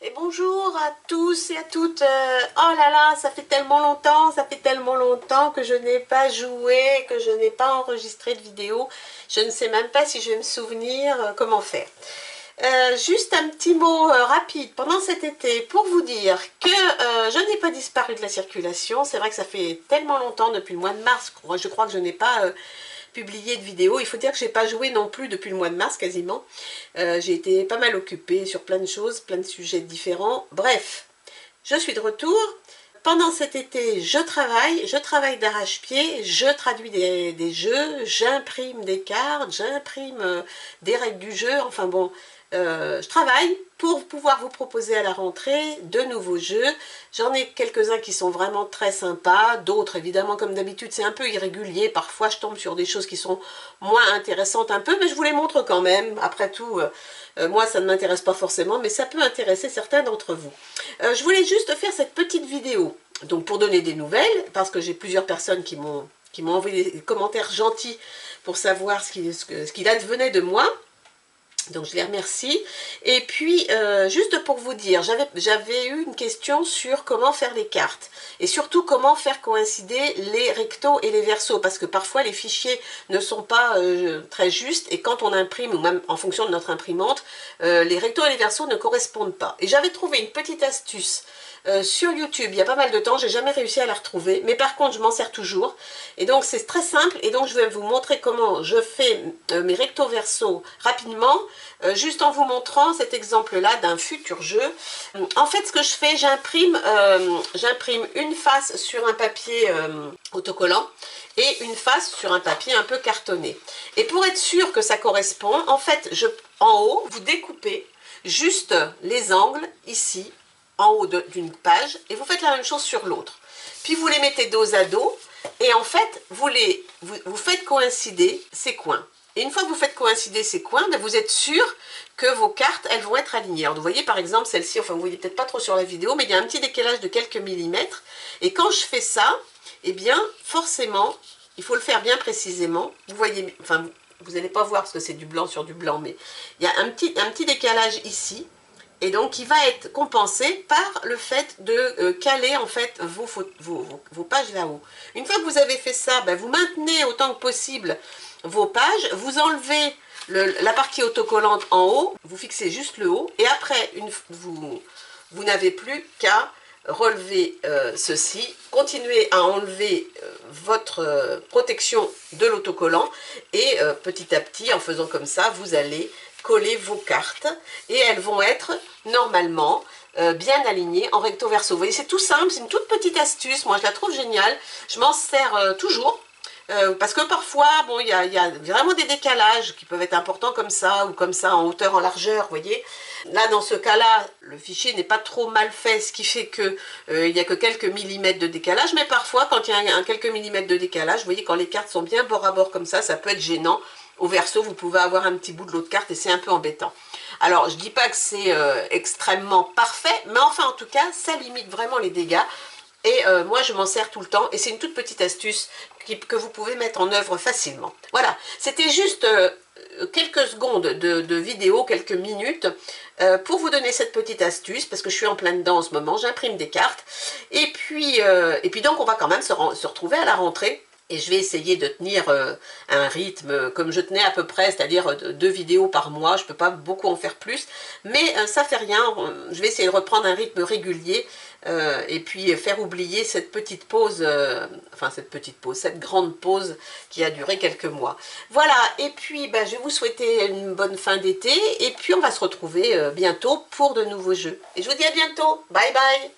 Et bonjour à tous et à toutes. Oh là là, ça fait tellement longtemps que je n'ai pas joué, que je n'ai pas enregistré de vidéo. Je ne sais même pas si je vais me souvenir comment faire. Juste un petit mot rapide pendant cet été pour vous dire que je n'ai pas disparu de la circulation. C'est vrai que ça fait tellement longtemps, depuis le mois de mars, je crois que je n'ai pas publié de vidéo. Il faut dire que je n'ai pas joué non plus depuis le mois de mars quasiment. J'ai été pas mal occupée sur plein de choses, plein de sujets différents. Bref, je suis de retour. Pendant cet été, je travaille d'arrache-pied, je traduis des jeux, j'imprime des cartes, j'imprime des règles du jeu, enfin bon, je travaille pour pouvoir vous proposer à la rentrée de nouveaux jeux. J'en ai quelques-uns qui sont vraiment très sympas, d'autres évidemment comme d'habitude c'est un peu irrégulier, parfois je tombe sur des choses qui sont moins intéressantes un peu, mais je vous les montre quand même. Après tout, moi ça ne m'intéresse pas forcément, mais ça peut intéresser certains d'entre vous. Je voulais juste faire cette petite vidéo, donc pour donner des nouvelles, parce que j'ai plusieurs personnes qui m'ont envoyé des commentaires gentils pour savoir ce qu'il advenait de moi. Donc je les remercie. Et puis, juste pour vous dire, j'avais eu une question sur comment faire les cartes. Et surtout, comment faire coïncider les rectos et les versos. Parce que parfois, les fichiers ne sont pas très justes. Et quand on imprime, ou même en fonction de notre imprimante, les rectos et les versos ne correspondent pas. Et j'avais trouvé une petite astuce sur YouTube, il y a pas mal de temps, j'ai jamais réussi à la retrouver, mais par contre je m'en sers toujours, et donc c'est très simple, et donc je vais vous montrer comment je fais mes recto verso rapidement, juste en vous montrant cet exemple là d'un futur jeu. En fait ce que je fais, j'imprime une face sur un papier autocollant, et une face sur un papier un peu cartonné, et pour être sûr que ça correspond, en fait en haut, vous découpez juste les angles ici, en haut d'une page, et vous faites la même chose sur l'autre. Puis vous les mettez dos à dos, et en fait, vous faites coïncider ces coins. Et une fois que vous faites coïncider ces coins, ben vous êtes sûr que vos cartes, elles vont être alignées. Alors vous voyez par exemple celle-ci, enfin vous voyez peut-être pas trop sur la vidéo, mais il y a un petit décalage de quelques millimètres. Et quand je fais ça, eh bien forcément, il faut le faire bien précisément. Vous voyez, enfin vous n'allez pas voir parce que c'est du blanc sur du blanc, mais il y a un petit décalage ici. Et donc, qui va être compensé par le fait de caler en fait vos pages là-haut. Une fois que vous avez fait ça, ben, vous maintenez autant que possible vos pages, vous enlevez la partie autocollante en haut, vous fixez juste le haut, et après, vous n'avez plus qu'à relever ceci, continuez à enlever votre protection de l'autocollant, et petit à petit, en faisant comme ça, vous allez coller vos cartes et elles vont être normalement bien alignées en recto verso. Vous voyez, c'est tout simple, c'est une toute petite astuce, moi je la trouve géniale, je m'en sers toujours. Parce que parfois, bon, il y a vraiment des décalages qui peuvent être importants comme ça, ou comme ça, en hauteur, en largeur, vous voyez. Là, dans ce cas-là, le fichier n'est pas trop mal fait, ce qui fait que il n'y a que quelques millimètres de décalage, mais parfois, quand il y a quelques millimètres de décalage, vous voyez, quand les cartes sont bien bord à bord comme ça peut être gênant. Au verso, vous pouvez avoir un petit bout de l'autre carte et c'est un peu embêtant. Alors, je ne dis pas que c'est extrêmement parfait, mais enfin, en tout cas, ça limite vraiment les dégâts. Et moi, je m'en sers tout le temps. Et c'est une toute petite astuce que vous pouvez mettre en œuvre facilement. Voilà, c'était juste quelques secondes de vidéo, quelques minutes, pour vous donner cette petite astuce, parce que je suis en plein dedans en ce moment, j'imprime des cartes. Et puis donc, on va quand même se retrouver à la rentrée. Et je vais essayer de tenir un rythme comme je tenais à peu près, c'est-à-dire 2 vidéos par mois. Je ne peux pas beaucoup en faire plus, mais ça fait rien. Je vais essayer de reprendre un rythme régulier et puis faire oublier cette petite pause, cette grande pause qui a duré quelques mois. Voilà, et puis je vais vous souhaiter une bonne fin d'été et puis on va se retrouver bientôt pour de nouveaux jeux. Et je vous dis à bientôt. Bye bye.